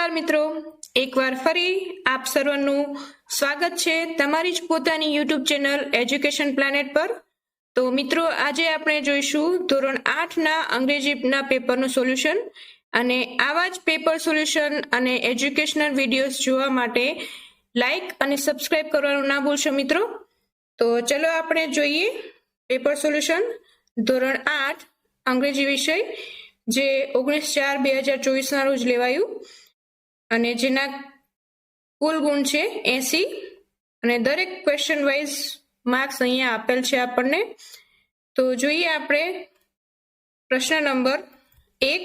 નમસ્કાર મિત્રો, એકવાર ફરી આપ સર્વનું સ્વાગત છે તમારી જ પોતાની યુટ્યુબ ચેનલ એજ્યુકેશન પ્લેનેટ પર। તો મિત્રો આજે આપણે જોઈશું ધોરણ 8ના અંગ્રેજીના પેપરનું સોલ્યુશન અને આવા જ પેપર સોલ્યુશન અને એજ્યુકેશનલ વિડીયોઝ જોવા માટે લાઈક અને સબસ્ક્રાઇબ કરવાનું ના ભૂલશો મિત્રો। તો ચલો આપણે જોઈએ પેપર સોલ્યુશન ધોરણ 8 અંગ્રેજી વિષય જે 19/4/2024 રોજ લેવાયું અને જેના કુલ ગુણ છે 80 અને દરેક ક્વેશ્ચન વાઇઝ માર્ક્સ અહીંયા આપેલ છે આપણને। તો જોઈએ આપણે પ્રશ્ન નંબર 1।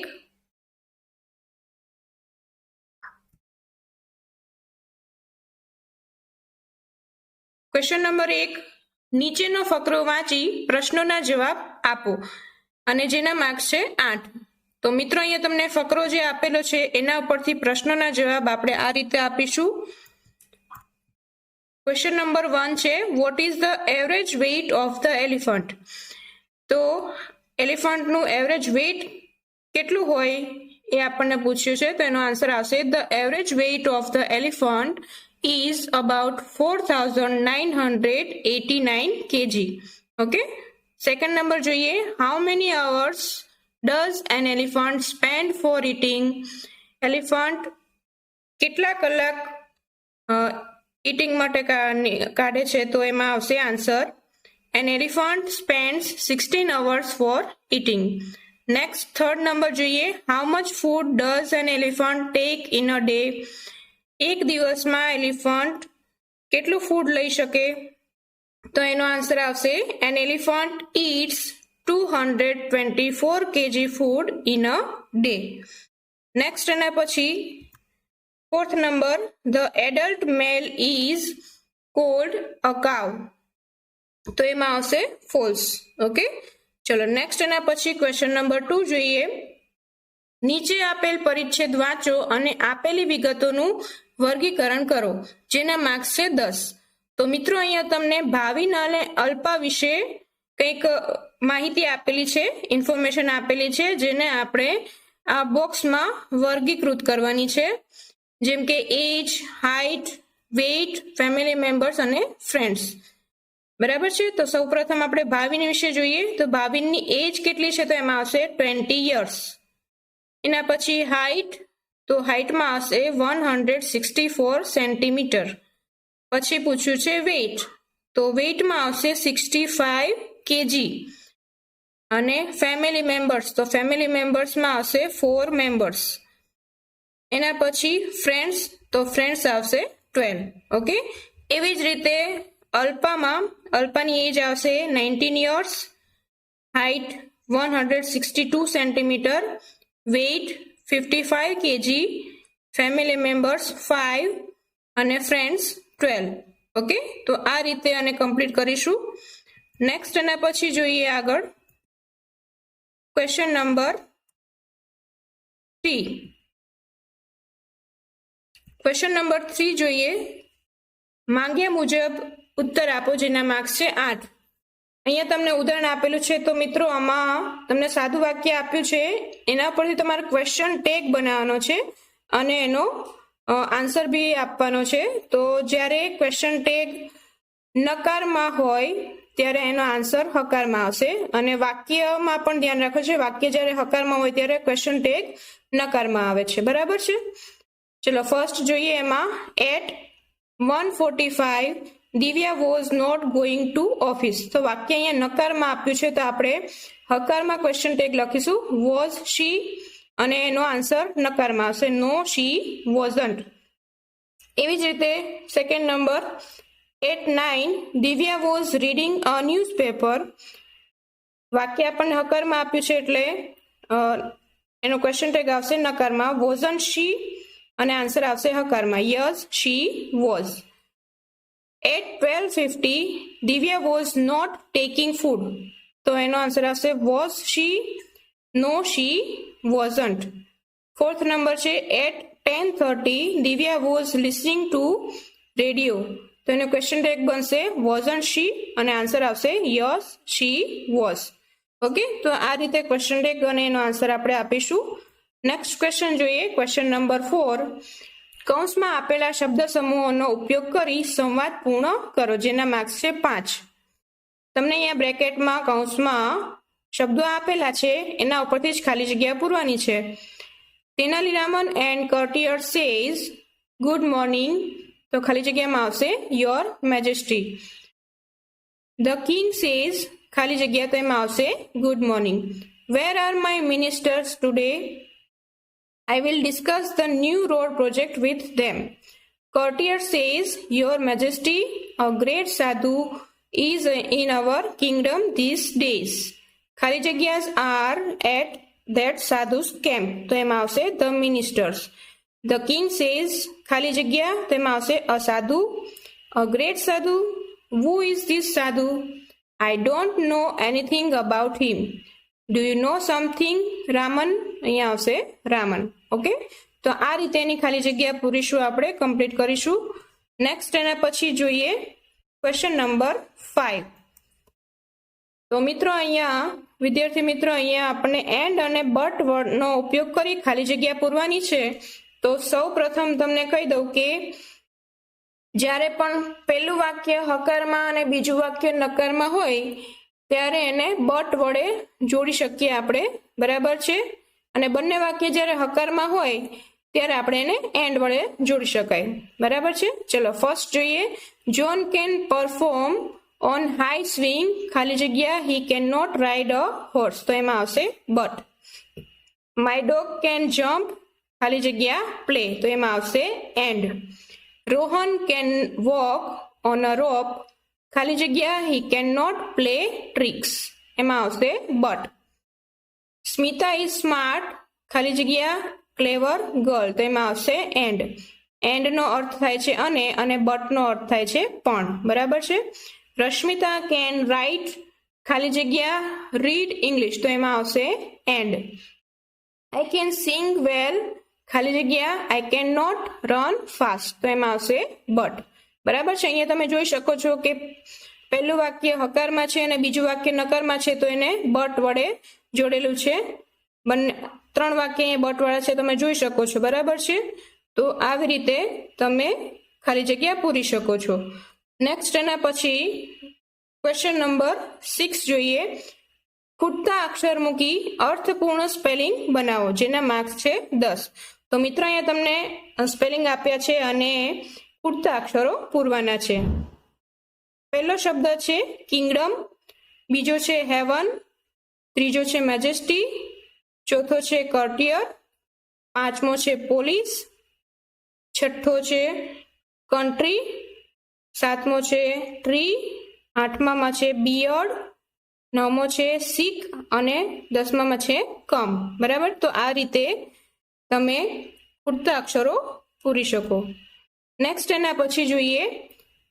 ક્વેશ્ચન નંબર 1, નીચેનો ફકરો વાંચી પ્રશ્નોના જવાબ આપો અને જેના માર્ક્સ છે 8। તો મિત્રો અહીંયા તમને ફકરો જે આપેલો છે એના ઉપરથી પ્રશ્નોના જવાબ આપણે આ રીતે આપીશું। ક્વેશ્ચન નંબર 1 છે, what is the average weight of the elephant? તો એલિફન્ટનું એવરેજ વેઇટ કેટલું હોય એ આપણને પૂછ્યું છે, તો એનો આન્સર આવશે the average weight of the elephant is about 4,989 kg. Okay. Second number જોઈએ, how many hours does an elephant spend for eating? Elephant કેટલા કલાક eating માટે કાઢે છે, તો એમાં આવશે answer an elephant spends 16 hours for eating. Next, third number જોઈએ, how much food does an elephant take in a day? એક દિવસમાં એલિફન્ટ કેટલું ફૂડ લઈ શકે, તો એનો આન્સર આવશે an elephant eats 224 kg food in a day. Next એના પછી fourth number, the adult male is called a cow. તો એમાં આવશે false. ઓકે, ચલો નેક્સ્ટ એના પછી ક્વેશ્ચન નંબર 2 જોઈએ, નીચે આપેલ પરિચ્છેદ વાંચો અને આપેલી વિગતોનું વર્ગીકરણ કરો જેના માર્ક્સ છે 10। તો મિત્રો અહીંયા તમને ભાવિ અને અલ્પા વિશે કંઈક માહિતી આપેલી છે, ઇન્ફોર્મેશન આપેલી છે, જેને આપણે આ બોક્સમાં વર્ગીકૃત કરવાની છે, જેમ કે એજ, હાઇટ, વેઇટ, ફેમિલી મેમ્બર્સ અને ફ્રેન્ડ્સ। બરાબર છે। તો સૌપ્રથમ આપણે ભાવિની વિશે જોઈએ, તો ભાવિનની એજ કેટલી છે, તો એમાં આવશે 20 years। એના પછી હાઇટ, તો હાઇટમાં આવશે 164 સેન્ટીમીટર। પછી પૂછ્યું છે વેઇટ, તો વેઇટમાં આવશે 65 kg। અને ફેમિલી મેમ્બર્સ, તો ફેમિલી મેમ્બર્સમાં આવશે 4 મેમ્બર્સ। એના પછી ફ્રેન્ડ્સ, તો ફ્રેન્ડ્સ આવશે 12। ઓકે, એવી જ રીતે અલ્પાની એજ આવશે 19 years, height 162 centimeter, weight 55 kg, family members 5 અને ફ્રેન્ડ્સ 12। ઓકે, તો આ રીતે આને કમ્પ્લીટ કરીશું। નેક્સ્ટ એના પછી જોઈએ આગળ ક્વેશ્ચન નંબર 3। ક્વેશ્ચન નંબર 3 જોઈએ, માંગ્યા મુજબ ઉત્તર આપો જેના માર્ક્સ છે 8। અહીંયા તમને ઉદાહરણ આપેલું છે, તો મિત્રો આમાં તમને સાદું વાક્ય આપ્યું છે, એના પરથી તમારે ક્વેશ્ચન ટેગ બનાવવાનો છે અને એનો આન્સર બી આપવાનો છે। તો જ્યારે ક્વેશ્ચન ટેગ નકારમાં હોય ત્યારે એનો આન્સર હકારમાં આવશે, અને વાક્યમાં પણ ધ્યાન રાખો છે, વાક્ય જ્યારે હકારમાં હોય ત્યારે ક્વેશ્ચન ટેગ નકારમાં આવે છે। બરાબર છે। ચલો ફર્સ્ટ જોઈએ, એમાં at 1:45 Divya was not going to office. તો વાક્ય અહીંયા નકારમાં આપ્યું છે, તો આપણે હકારમાં ક્વેશ્ચન ટેગ લખીશું વોઝ શી, અને એનો આન્સર નકારમાં આવશે નો શી વોઝન્ટ। એવી જ રીતે second number, at 9 Divya was reading a newspaper. વાક્ય આપણને હકારમાં આપ્યું છે એટલે એનો ક્વેશ્ચન ટેગ આવશે નકારમાં વોઝન્ટ શી, અને આન્સર આવશે હકારમાં yes she was. At 12:50 Divya was not taking food. તો એનો આન્સર આવશે was she, no she wasn't. Fourth number છે at 10:30 Divya was listening to radio. તો એનો ક્વેશ્ચન ટેગ બનશે વોઝન્ટ શી, અને આન્સર આવશે યસ શી વોઝ। ઓકે, તો આ રીતે ક્વેશ્ચન ટેગ અને એનો આન્સર આપણે આપીશું। નેક્સ્ટ ક્વેશ્ચન જોઈએ, ક્વેશ્ચન નંબર 4. કૌંસમાં આપેલા શબ્દ સમૂહોનો ઉપયોગ કરી સંવાદ પૂર્ણ કરો, જેના માર્ક્સ છે 5. તમને અહીંયા બ્રેકેટમાં કૌંસમાં શબ્દો આપેલા છે, એના ઉપરથી જ ખાલી જગ્યા પૂરવાની છે. Tenali Raman and courtier says good morning, તો ખાલી જગ્યામાં આવશે your majesty. The king says ખાલી જગ્યા, તો એમાં આવશે good morning. Where are my ministers today? I will discuss the new road project with them. Courtier says, Your Majesty, a great sadhu is in our kingdom these days. ખાલી જગ્યા are at that sadhu's camp, તો એમાં આવશે the ministers. The king says, ખાલી જગ્યા, તો એમાં આવશે a sadhu. A great sadhu, who is this sadhu? I don't know anything about him. Do you know something, Raman? અહીંયા આવશે રામન. ઓકે, તો આ રીતે એની ખાલી જગ્યા પૂરીશું, આપણે કમ્પ્લીટ કરીશું. નેક્સ્ટ એના પછી જોઈએ ક્વેશ્ચન નંબર 5. તો મિત્રો અહીંયા વિદ્યાર્થી મિત્રો અહીંયા આપણે એન્ડ અને બટ વર્ડનો ઉપયોગ કરી ખાલી જગ્યા પૂરવાની છે. તો સૌ પ્રથમ તમને કહી દઉં કે જ્યારે પણ પહેલું વાક્ય હકારમાં અને બીજું વાક્ય નકારમાં હોય ત્યારે એને બટ વડે જોડી શકીએ આપણે, બરાબર છે. અને બંને વાક્ય જ્યારે હકારમાં હોય ત્યારે આપણે એને એન્ડ વડે જોડી શકાય, બરાબર છે. ચલો ફર્સ્ટ જોઈએ, John can perform on high swing, ખાલી જગ્યા he can not ride a horse, તો એમાં આવશે but. My dog can jump, ખાલી જગ્યા પ્લે, તો એમાં આવશે and. Rohan can walk on a rope, ખાલી જગ્યા he can not play tricks, એમાં આવશે બટ. સ્મિતા ઇઝ સ્માર્ટ, ખાલી જગ્યા ક્લેવર ગર્લ, તો એમાં આવશે એન્ડ. એન્ડનો અર્થ થાય છે અને બટનો અર્થ થાય છે પણ, બરાબર છે. રશ્મિતા કેન રાઇટ, ખાલી જગ્યા રીડ ઇંગ્લિશ, તો એમાં આવશે and. I can sing well, ખાલી જગ્યા I can not run fast, તો એમાં આવશે બટ, બરાબર છે. અહીંયા તમે જોઈ શકો છો કે પહેલું વાક્ય હકારમાં છે અને બીજું વાક્ય નકારમાં છે, તો એને બટ વડે જોડેલું છે. બંને 3 વાક્ય અહીંયા બટ વાળા છે, તમે જોઈ શકો છો, બરાબર છે. તો આવી રીતે તમે ખાલી જગ્યા પૂરી શકો છો. નેક્સ્ટ એના પછી ક્વેશ્ચન નંબર 6 જોઈએ, ખૂટતા અક્ષર મૂકી અર્થપૂર્ણ સ્પેલિંગ બનાવો, જેના માર્ક્સ છે 10. તો મિત્રો અહીંયા તમને સ્પેલિંગ આપ્યા છે અને ખૂટતા અક્ષરો પૂરવાના છે. પહેલો શબ્દ છે કિંગડમ, બીજો છે હેવન, ત્રીજો છે મેજેસ્ટી, ચોથો છે કર્ટિયર, પાંચમો છે પોલીસ, છઠ્ઠો છે કન્ટ્રી, સાતમો છે ટ્રી, આઠમામાં છે બિયર્ડ, નવમો છે સિક અને 10મામાં છે કમ, બરાબર. તો આ રીતે તમે ખૂટતા અક્ષરો પૂરી શકો. નેક્સ્ટ એના પછી જોઈએ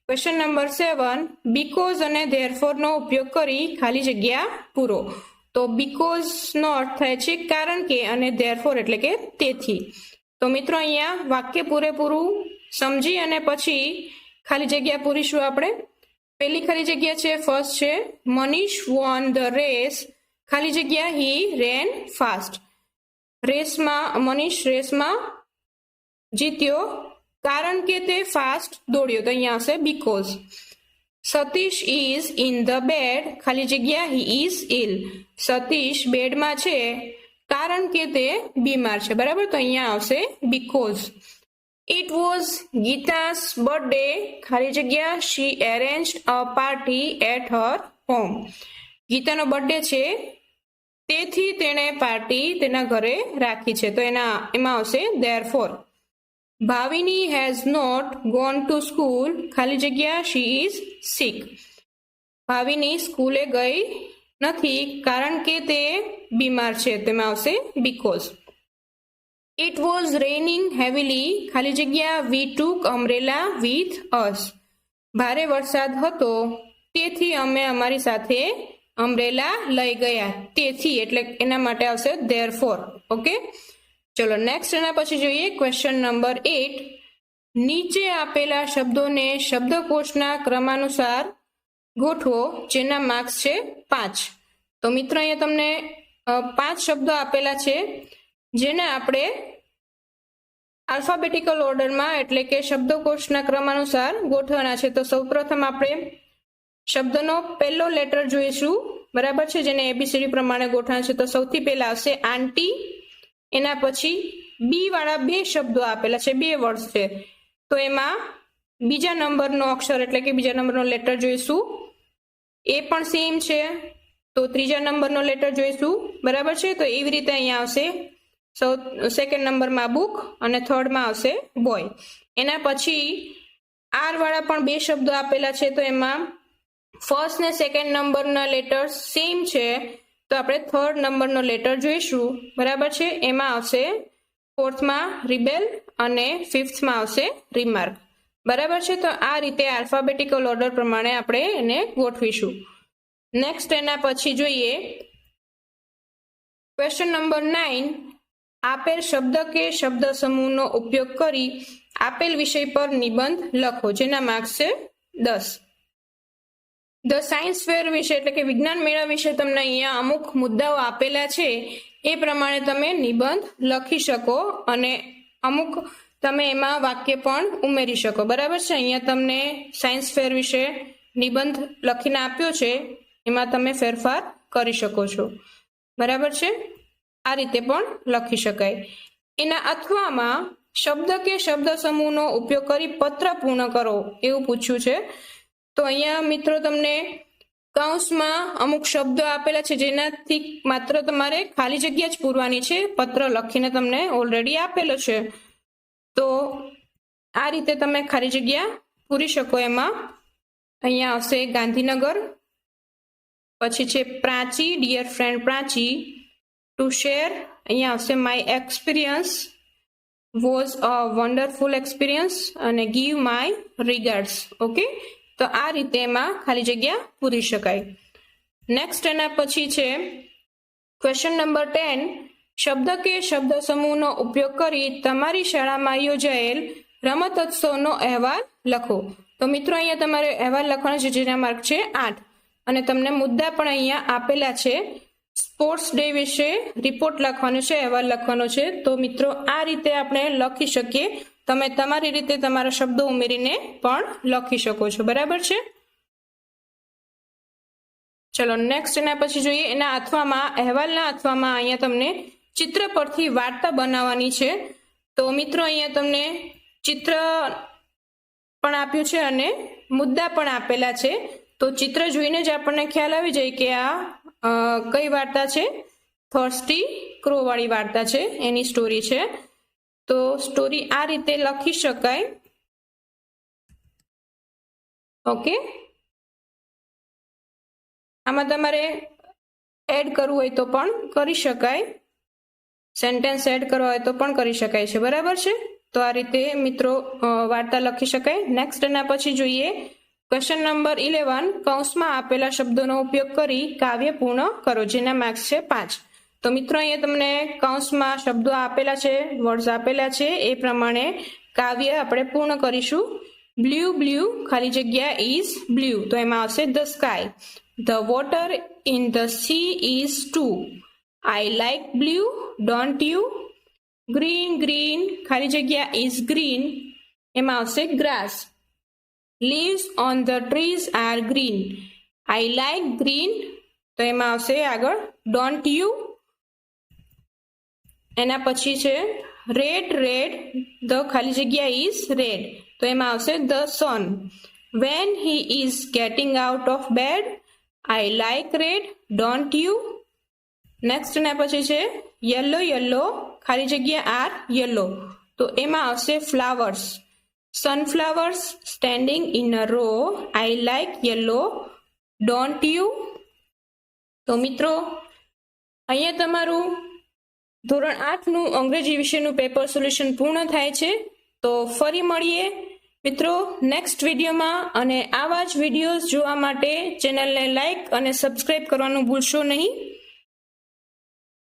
ક્વેશ્ચન નંબર 7, બીકોઝ અને ધેરફોર નો ઉપયોગ કરી ખાલી જગ્યા પૂરો. તો બીકોઝ નો અર્થ થાય છે કારણ કે અને ધેરફોર એટલે કે તેથી. તો મિત્રો અહીંયા વાક્ય પૂરેપૂરું સમજી અને પછી ખાલી જગ્યા પૂરીશું આપણે. પહેલી ખાલી જગ્યા છે ફર્સ્ટ છે મનીષ વોન ધ રેસ, ખાલી જગ્યા હી રેન ફાસ્ટ. મનીષ રેસમાં જીત્યો કારણ કે તે ફાસ્ટ દોડ્યો, તો અહીંયા આવશે because. Satish is in the bed, ખાલી જગ્યા હી ઇઝ ઇલ. સતીશ બેડમાં છે કારણ કે તે બીમાર છે, બરાબર. તો અહીંયા આવશે because. It was Gita's birthday, ખાલી જગ્યા she arranged a party at her home. ગીતાનો બર્થડે છે તેથી તેણે પાર્ટી તેના ઘરે રાખી છે, તો એમાં આવશે therefore. Bhavini has not gone to school, ખાલી જગ્યા શી ઇઝ સિક. ભાવિની સ્કૂલે ગઈ નથી કારણ કે તે બીમાર છે, તેમાં આવશે બીકોઝ. ઇટ વોઝ રેઇનિંગ હેવીલી, ખાલી જગ્યા વી ટુક અમ્બ્રેલા વિથ અસ. ભારે વરસાદ હતો તેથી અમે અમારી સાથે અમ્બ્રેલા લઈ ગયા. તેથી એટલે એના માટે આવશે ધેરફોર. ઓકે, ચલો નેક્સ્ટ એના પછી જોઈએ ક્વેશ્ચન નંબર 8. નીચે આપેલા શબ્દોને શબ્દકોશના ક્રમાનુસાર ગોઠવો, જેના માર્ક્સ છે 5. તો મિત્રો અહીંયા તમને 5 શબ્દો આપેલા છે. જેને આપણે આલ્ફાબેટિકલ ઓર્ડરમાં એટલે કે શબ્દકોશના ક્રમાનુસાર ગોઠવવાના છે. તો સૌપ્રથમ આપણે શબ્દનો પહેલો લેટર જોઈશું, બરાબર છે, જેને એબીસીડી પ્રમાણે ગોઠવવાના છે. તો સૌથી પહેલા આવશે આંટી, એના પછી બી વાળા બે શબ્દો આપેલા છે, બે વર્ડ છે, તો એમાં બીજા નંબરનો અક્ષર એટલે કે બીજા નંબરનો લેટર જોઈશું. એ પણ સેમ છે, તો ત્રીજા નંબરનો લેટર જોઈશું, બરાબર છે. તો એવી રીતે અહીંયા આવશે સેકન્ડ નંબરમાં બુક અને થર્ડમાં આવશે બોય. એના પછી આર વાળા પણ બે શબ્દો આપેલા છે, તો એમાં ફર્સ્ટ ને સેકન્ડ નંબરના લેટર સેમ છે, તો આપણે થર્ડ નંબરનો લેટર જોઈશું, બરાબર છે. એમાં આવશે ફોર્થમાં રિબેલ અને ફિફ્થમાં આવશે રિમાર્ક, બરાબર છે. તો આ રીતે આલ્ફાબેટિકલ ઓર્ડર પ્રમાણે આપણે એને ગોઠવીશું. નેક્સ્ટ એના પછી જોઈએ ક્વેશ્ચન નંબર 9. આપેલ શબ્દ કે શબ્દ સમૂહનો ઉપયોગ કરી આપેલ વિષય પર નિબંધ લખો, જેના માર્ક્સ છે 10. ધ સાયન્સ ફેર વિશે એટલે કે વિજ્ઞાન મેળા વિશે તમને અહીંયા અમુક મુદ્દાઓ આપેલા છે, એ પ્રમાણે તમે નિબંધ લખી શકો અને અમુક તમે એમાં વાક્ય પણ ઉમેરી શકો, બરાબર છે. અહીંયા તમને સાયન્સ ફેર વિશે નિબંધ લખીને આપ્યો છે, એમાં તમે ફેરફાર કરી શકો છો, બરાબર છે. આ રીતે પણ લખી શકાય. એના અથવામાં શબ્દ કે શબ્દ સમૂહનો ઉપયોગ કરી પત્ર પૂર્ણ કરો એવું પૂછ્યું છે. તો અહીંયા મિત્રો તમને કૌંસમાં અમુક શબ્દો આપેલા છે, જેનાથી માત્ર તમારે ખાલી જગ્યા જ પૂરવાની છે. પત્ર લખીને તમને ઓલરેડી આપેલો છે, તો આ રીતે તમે ખાલી જગ્યા પૂરી શકો. એમાં અહીંયા આવશે ગાંધીનગર, પછી છે Prachi, dear friend Prachi, to share, અહીંયા આવશે my experience was a wonderful experience અને ગીવ માય રિગાર્ડ્સ. ઓકે, તો આ રીતે એમાં ખાલી જગ્યા પૂરી શકાય. નેક્સ્ટ એના પછી છે ક્વેશ્ચન નંબર 10. શબ્દ કે શબ્દ સમૂહનો ઉપયોગ કરી તમારી શાળામાં યોજાયેલ રમતોત્સવનો અહેવાલ લખો. તો મિત્રો અહીંયા તમારે અહેવાલ લખવાનો છે, જેના માર્ક છે 8 અને તમને મુદ્દા પણ અહીંયા આપેલા છે. સ્પોર્ટ્સ ડે વિશે રિપોર્ટ લખવાનો છે, અહેવાલ લખવાનો છે. તો મિત્રો આ રીતે આપણે લખી શકીએ. તમે તમારી રીતે તમારા શબ્દો ઉમેરીને પણ લખી શકો છો, બરાબર છે. ચલો નેક્સ્ટ એના પછી જોઈએ એના અથવામાં અહેવાલના અથવામાં અહીંયા તમને ચિત્ર પરથી વાર્તા બનાવવાની છે. તો મિત્રો અહીંયા તમને ચિત્ર પણ આપ્યું છે અને મુદ્દા પણ આપેલા છે. તો ચિત્ર જોઈને જ આપણને ખ્યાલ આવી જાય કે આ કઈ વાર્તા છે. થર્સ્ટી ક્રો વાળી વાર્તા છે, એની સ્ટોરી છે. તો સ્ટોરી આ રીતે લખી શકાય. ઓકે, આમાં તમારે એડ કરવું હોય તો પણ કરી શકાય, સેન્ટેન્સ એડ કરવા હોય તો પણ કરી શકાય છે, બરાબર છે. તો આ રીતે મિત્રો વાર્તા લખી શકાય. નેક્સ્ટ એના પછી જોઈએ ક્વેશ્ચન નંબર 11. કૌંસમાં આપેલા શબ્દોનો ઉપયોગ કરી કાવ્ય પૂર્ણ કરો, જેના માર્ક્સ છે 5. તો મિત્રો અહીંયા તમને કૌંસમાં શબ્દો આપેલા છે, વર્ડ્સ આપેલા છે, એ પ્રમાણે કાવ્ય આપણે પૂર્ણ કરીશું. બ્લુ બ્લુ ખાલી જગ્યા ઇઝ બ્લુ, તો એમાં આવશે the sky. The water in the sea is too. I like blue, don't you. Green green ખાલી જગ્યા ઇઝ ગ્રીન, એમાં આવશે grass. Leaves on the trees are green. I like green, તો એમાં આવશે આગળ don't you. એના પછી છે રેડ રેડ, the ખાલી જગ્યા is red, તો એમાં આવશે the sun. When he is getting out of bed, I like red, don't you. Next એના પછી છે યલો યલો ખાલી જગ્યા are yellow, તો એમાં આવશે flowers. Sunflowers standing in a row. I like yellow, don't you. તો મિત્રો અહીંયા તમારું ધોરણ 8નું અંગ્રેજી વિષયનું પેપર સોલ્યુશન પૂર્ણ થાય છે. તો ફરી મળીએ મિત્રો નેક્સ્ટ વિડીયોમાં, અને આવા જ વિડીયોઝ જોવા માટે ચેનલને લાઈક અને સબસ્ક્રાઈબ કરવાનું ભૂલશો નહીં.